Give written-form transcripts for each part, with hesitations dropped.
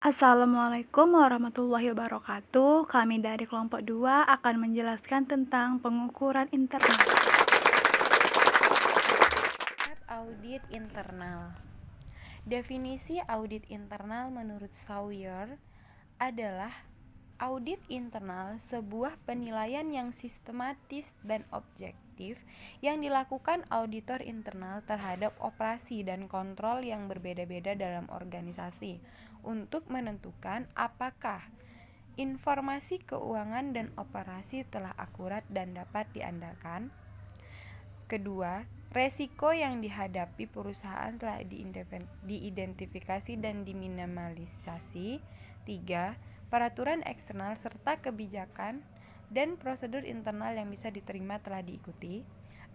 Assalamualaikum warahmatullahi wabarakatuh. Kami dari kelompok 2 akan menjelaskan tentang pengukuran internal. Audit internal. Definisi audit internal menurut Sawyer adalah audit internal sebuah penilaian yang sistematis dan objektif yang dilakukan auditor internal terhadap operasi dan kontrol yang berbeda-beda dalam organisasi untuk menentukan apakah informasi keuangan dan operasi telah akurat dan dapat diandalkan. Kedua, resiko yang dihadapi perusahaan telah diidentifikasi dan diminimalisasi. Tiga, peraturan eksternal serta kebijakan dan prosedur internal yang bisa diterima telah diikuti.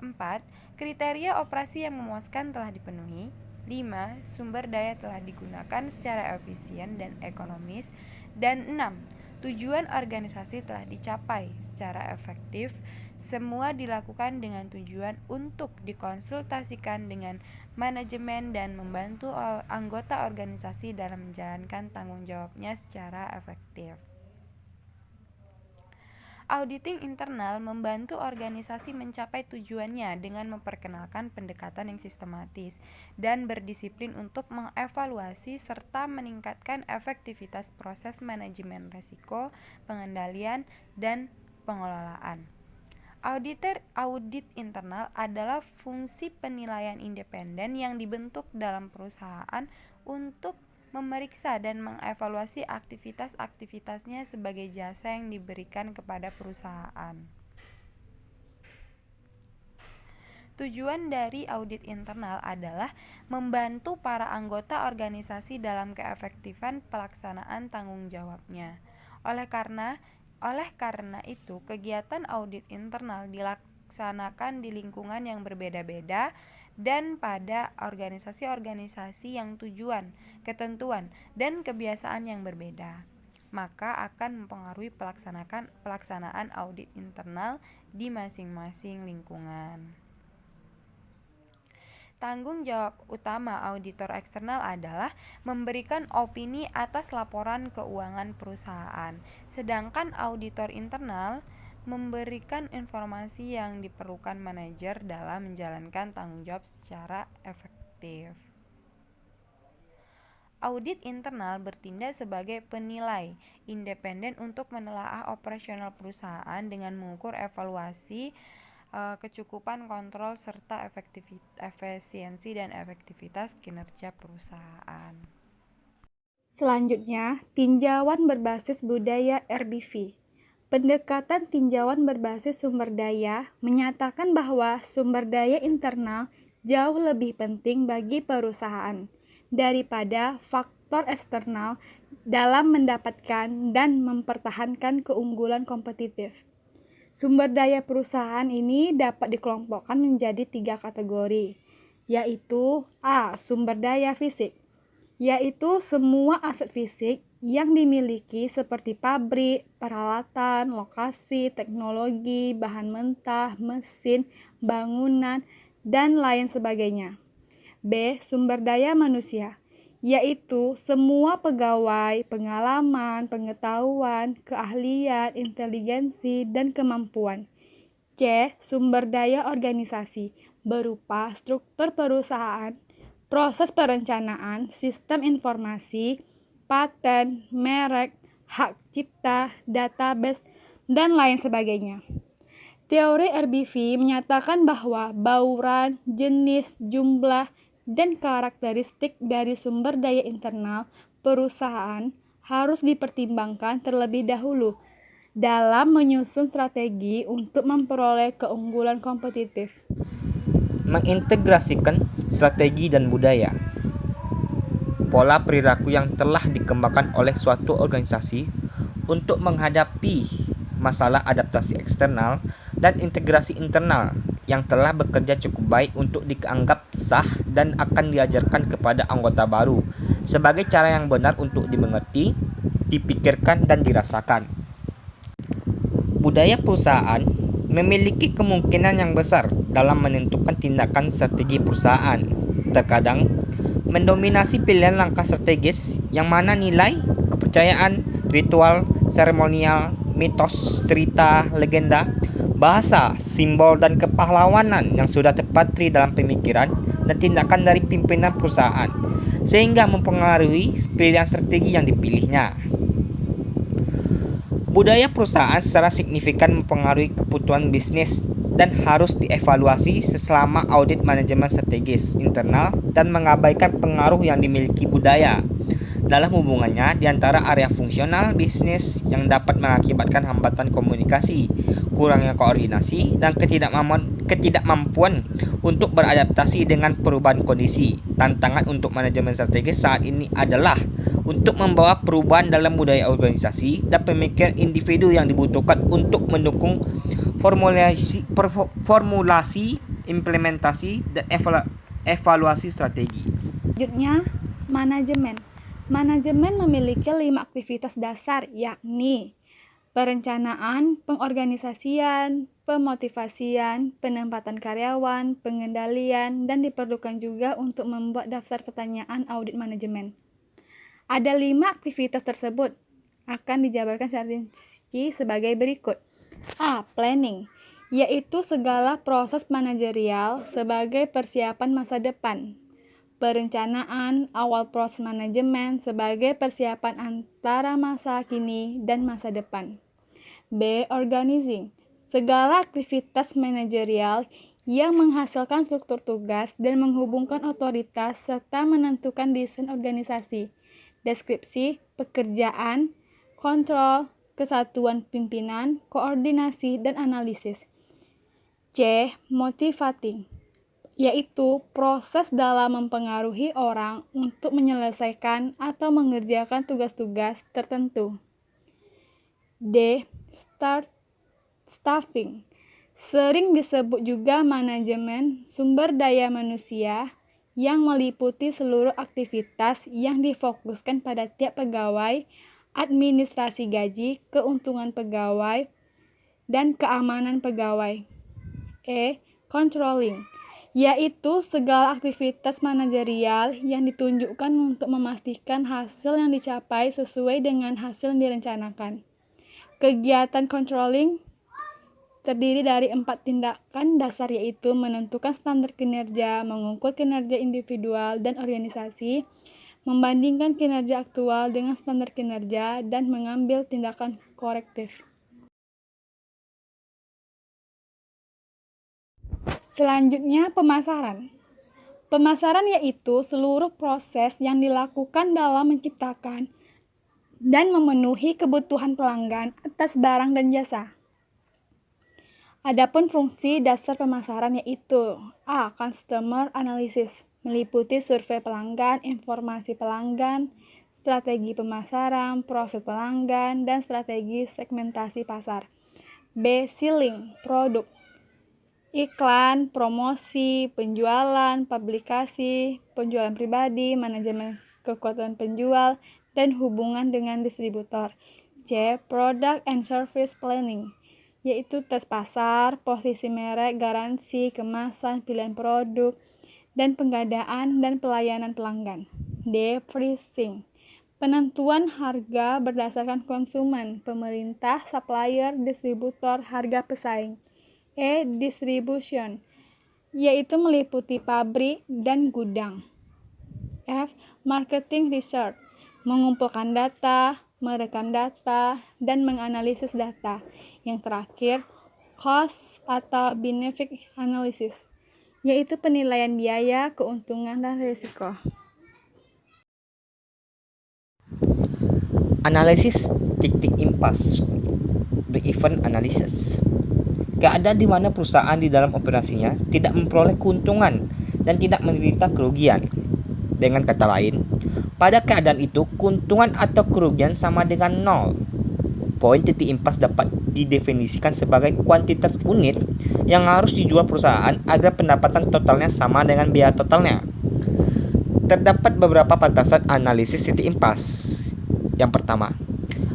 4. Kriteria operasi yang memuaskan telah dipenuhi. 5. Sumber daya telah digunakan secara efisien dan ekonomis. Dan 6. Tujuan organisasi telah dicapai secara efektif. Semua dilakukan dengan tujuan untuk dikonsultasikan dengan manajemen dan membantu anggota organisasi dalam menjalankan tanggung jawabnya secara efektif. Auditing internal membantu organisasi mencapai tujuannya dengan memperkenalkan pendekatan yang sistematis dan berdisiplin untuk mengevaluasi serta meningkatkan efektivitas proses manajemen risiko, pengendalian, dan pengelolaan. Audit internal adalah fungsi penilaian independen yang dibentuk dalam perusahaan untuk memeriksa dan mengevaluasi aktivitas-aktivitasnya sebagai jasa yang diberikan kepada perusahaan. Tujuan dari audit internal adalah membantu para anggota organisasi dalam keefektifan pelaksanaan tanggung jawabnya. Oleh karena itu, kegiatan audit internal dilaksanakan di lingkungan yang berbeda-beda dan pada organisasi-organisasi yang tujuan, ketentuan, dan kebiasaan yang berbeda, maka akan mempengaruhi pelaksanaan audit internal di masing-masing lingkungan. Tanggung jawab utama auditor eksternal adalah memberikan opini atas laporan keuangan perusahaan, sedangkan auditor internal memberikan informasi yang diperlukan manajer dalam menjalankan tanggung jawab secara efektif. Audit internal bertindak sebagai penilai independen untuk menelaah operasional perusahaan dengan mengukur evaluasi kecukupan kontrol serta efisiensi dan efektivitas kinerja perusahaan. Selanjutnya, tinjauan berbasis budaya RBV. Pendekatan tinjauan berbasis sumber daya menyatakan bahwa sumber daya internal jauh lebih penting bagi perusahaan daripada faktor eksternal dalam mendapatkan dan mempertahankan keunggulan kompetitif. Sumber daya perusahaan ini dapat dikelompokkan menjadi 3 kategori, yaitu A. Sumber daya fisik, yaitu semua aset fisik yang dimiliki seperti pabrik, peralatan, lokasi, teknologi, bahan mentah, mesin, bangunan, dan lain sebagainya. B. Sumber daya manusia, yaitu semua pegawai, pengalaman, pengetahuan, keahlian, inteligensi, dan kemampuan. C. Sumber daya organisasi, berupa struktur perusahaan, proses perencanaan, sistem informasi, paten, merek, hak cipta, database, dan lain sebagainya. Teori RBV menyatakan bahwa bauran, jenis, jumlah, dan karakteristik dari sumber daya internal perusahaan harus dipertimbangkan terlebih dahulu dalam menyusun strategi untuk memperoleh keunggulan kompetitif. Mengintegrasikan strategi dan budaya. Pola perilaku yang telah dikembangkan oleh suatu organisasi untuk menghadapi masalah adaptasi eksternal dan integrasi internal yang telah bekerja cukup baik untuk dianggap sah dan akan diajarkan kepada anggota baru sebagai cara yang benar untuk dimengerti, dipikirkan, dan dirasakan. Budaya perusahaan memiliki kemungkinan yang besar dalam menentukan tindakan strategi perusahaan. Terkadang mendominasi pilihan langkah strategis yang mana nilai kepercayaan, ritual, seremonial, mitos, cerita, legenda, bahasa, simbol, dan kepahlawanan yang sudah terpatri dalam pemikiran dan tindakan dari pimpinan perusahaan, sehingga mempengaruhi pilihan strategi yang dipilihnya. Budaya perusahaan secara signifikan mempengaruhi kebutuhan bisnis dan harus dievaluasi selama audit manajemen strategis internal dan mengabaikan pengaruh yang dimiliki budaya dalam hubungannya di antara area fungsional bisnis yang dapat mengakibatkan hambatan komunikasi, kurangnya koordinasi, dan ketidakmampuan untuk beradaptasi dengan perubahan kondisi. Tantangan untuk manajemen strategis saat ini adalah untuk membawa perubahan dalam budaya organisasi dan pemikiran individu yang dibutuhkan untuk mendukung formulasi, implementasi, dan evaluasi strategi. Selanjutnya, manajemen. Manajemen memiliki 5 aktivitas dasar, yakni perencanaan, pengorganisasian, pemotivasian, penempatan karyawan, pengendalian, dan diperlukan juga untuk membuat daftar pertanyaan audit manajemen. Ada 5 aktivitas tersebut akan dijabarkan secara rinci sebagai berikut. A. Planning, yaitu segala proses manajerial sebagai persiapan masa depan. Perencanaan awal proses manajemen sebagai persiapan antara masa kini dan masa depan. B. Organizing, segala aktivitas manajerial yang menghasilkan struktur tugas dan menghubungkan otoritas serta menentukan desain organisasi, deskripsi, pekerjaan, kontrol, kesatuan pimpinan, koordinasi, dan analisis. C. Motivating, yaitu proses dalam mempengaruhi orang untuk menyelesaikan atau mengerjakan tugas-tugas tertentu. D. Staffing, sering disebut juga manajemen sumber daya manusia yang meliputi seluruh aktivitas yang difokuskan pada tiap pegawai, administrasi gaji, keuntungan pegawai, dan keamanan pegawai. E. Controlling, yaitu segala aktivitas manajerial yang ditunjukkan untuk memastikan hasil yang dicapai sesuai dengan hasil yang direncanakan. Kegiatan controlling terdiri dari 4 tindakan dasar, yaitu menentukan standar kinerja, mengukur kinerja individual dan organisasi, membandingkan kinerja aktual dengan standar kinerja, dan mengambil tindakan korektif. Selanjutnya, pemasaran. Pemasaran yaitu seluruh proses yang dilakukan dalam menciptakan dan memenuhi kebutuhan pelanggan atas barang dan jasa. Adapun fungsi dasar pemasaran yaitu A. Customer analysis, meliputi survei pelanggan, informasi pelanggan, strategi pemasaran, profil pelanggan, dan strategi segmentasi pasar. B. Selling, produk, iklan, promosi, penjualan, publikasi, penjualan pribadi, manajemen kekuatan penjual, dan hubungan dengan distributor. C. Product and Service Planning, yaitu tes pasar, posisi merek, garansi, kemasan, pilihan produk, dan pengadaan dan pelayanan pelanggan. D. Pricing, penentuan harga berdasarkan konsumen, pemerintah, supplier, distributor, harga pesaing. E. Distribution, yaitu meliputi pabrik dan gudang. F. Marketing research, mengumpulkan data, merekam data, dan menganalisis data. Yang terakhir, cost atau benefit analysis, yaitu penilaian biaya, keuntungan, dan risiko. Analisis titik impas, break-even analysis. Keadaan di mana perusahaan di dalam operasinya tidak memperoleh keuntungan dan tidak menderita kerugian. Dengan kata lain, pada keadaan itu keuntungan atau kerugian sama dengan nol. Poin titik impas dapat didefinisikan sebagai kuantitas unit yang harus dijual perusahaan agar pendapatan totalnya sama dengan biaya totalnya. Terdapat beberapa batasan analisis titik impas. Yang pertama,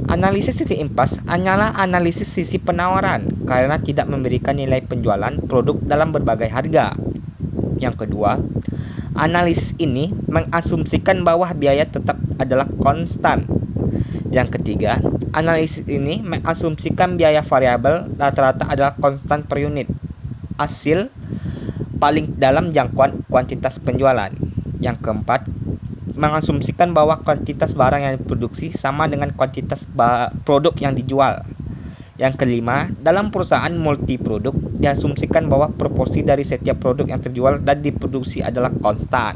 analisis titik impas hanyalah analisis sisi penawaran karena tidak memberikan nilai penjualan produk dalam berbagai harga. Yang kedua, analisis ini mengasumsikan bahwa biaya tetap adalah konstan Yang ketiga, analisis ini mengasumsikan biaya variabel rata-rata adalah konstan per unit hasil paling dalam jangkauan kuantitas penjualan. Yang keempat, mengasumsikan bahwa kuantitas barang yang diproduksi sama dengan kuantitas produk yang dijual. Yang kelima, dalam perusahaan multi-produk diasumsikan bahwa proporsi dari setiap produk yang terjual dan diproduksi adalah konstan.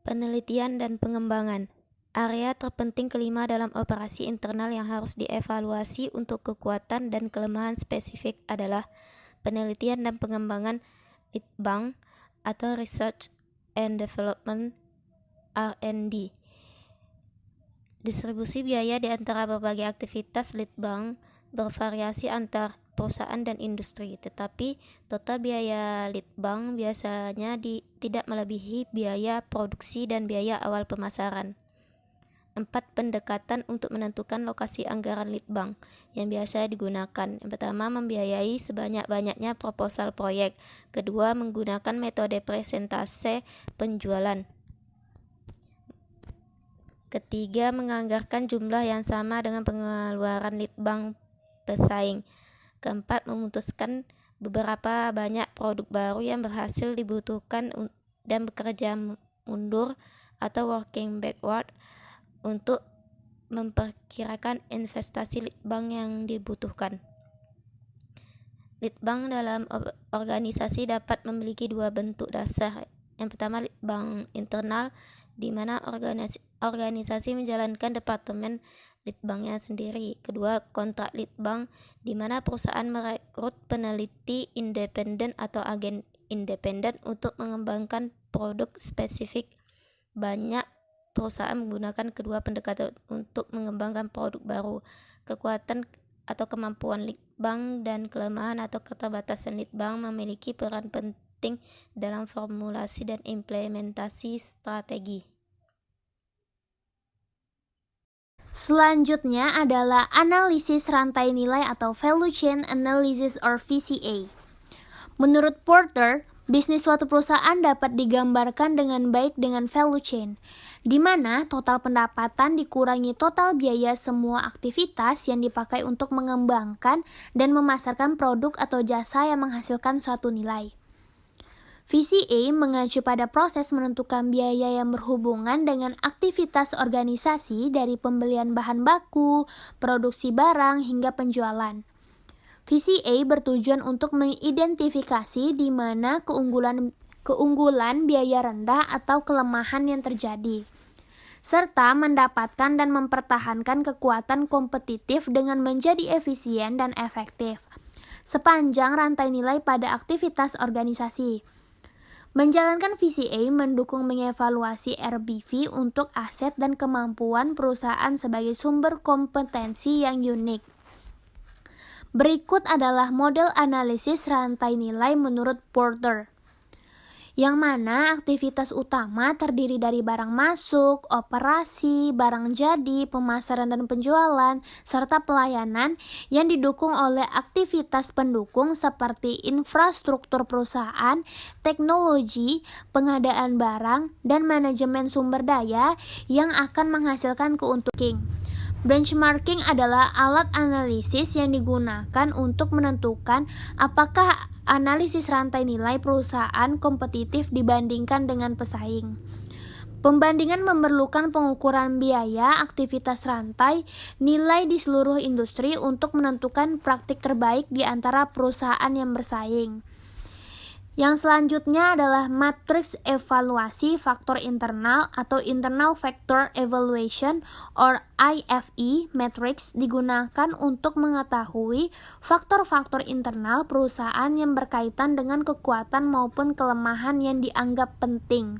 Penelitian dan pengembangan. Area terpenting kelima dalam operasi internal yang harus dievaluasi untuk kekuatan dan kelemahan spesifik adalah penelitian dan pengembangan litbang atau Research and Development (R&D). Distribusi biaya di antara berbagai aktivitas litbang bervariasi antar perusahaan dan industri, tetapi total biaya litbang biasanya tidak melebihi biaya produksi dan biaya awal pemasaran. 4. Pendekatan untuk menentukan lokasi anggaran litbang yang biasa digunakan. Yang pertama, membiayai sebanyak-banyaknya proposal proyek. Kedua, menggunakan metode presentase penjualan. Ketiga, menganggarkan jumlah yang sama dengan pengeluaran litbang pesaing. Keempat, memutuskan beberapa banyak produk baru yang berhasil dibutuhkan dan bekerja mundur atau working backward untuk memperkirakan investasi litbang yang dibutuhkan. Litbang dalam organisasi dapat memiliki dua bentuk dasar. Yang pertama, litbang internal, di mana organisasi menjalankan departemen litbangnya sendiri. Kedua, kontrak litbang, di mana perusahaan merekrut peneliti independen atau agen independen untuk mengembangkan produk spesifik. Banyak perusahaan menggunakan kedua pendekatan untuk mengembangkan produk baru. Kekuatan atau kemampuan litbang dan kelemahan atau keterbatasan litbang memiliki peran penting dalam formulasi dan implementasi strategi. Selanjutnya adalah analisis rantai nilai atau Value Chain Analysis or VCA. Menurut Porter, bisnis suatu perusahaan dapat digambarkan dengan baik dengan value chain, di mana total pendapatan dikurangi total biaya semua aktivitas yang dipakai untuk mengembangkan dan memasarkan produk atau jasa yang menghasilkan suatu nilai. VCA mengacu pada proses menentukan biaya yang berhubungan dengan aktivitas organisasi dari pembelian bahan baku, produksi barang, hingga penjualan. VCA bertujuan untuk mengidentifikasi di mana keunggulan biaya rendah atau kelemahan yang terjadi, serta mendapatkan dan mempertahankan kekuatan kompetitif dengan menjadi efisien dan efektif sepanjang rantai nilai pada aktivitas organisasi. Menjalankan VCA mendukung mengevaluasi RBV untuk aset dan kemampuan perusahaan sebagai sumber kompetensi yang unik. Berikut adalah model analisis rantai nilai menurut Porter, yang mana aktivitas utama terdiri dari barang masuk, operasi, barang jadi, pemasaran dan penjualan, serta pelayanan yang didukung oleh aktivitas pendukung seperti infrastruktur perusahaan, teknologi, pengadaan barang, dan manajemen sumber daya yang akan menghasilkan keuntungan. Benchmarking adalah alat analisis yang digunakan untuk menentukan apakah analisis rantai nilai perusahaan kompetitif dibandingkan dengan pesaing. Pembandingan memerlukan pengukuran biaya aktivitas rantai nilai di seluruh industri untuk menentukan praktik terbaik di antara perusahaan yang bersaing. Yang selanjutnya adalah matriks evaluasi faktor internal atau Internal Factor Evaluation or IFE matrix digunakan untuk mengetahui faktor-faktor internal perusahaan yang berkaitan dengan kekuatan maupun kelemahan yang dianggap penting.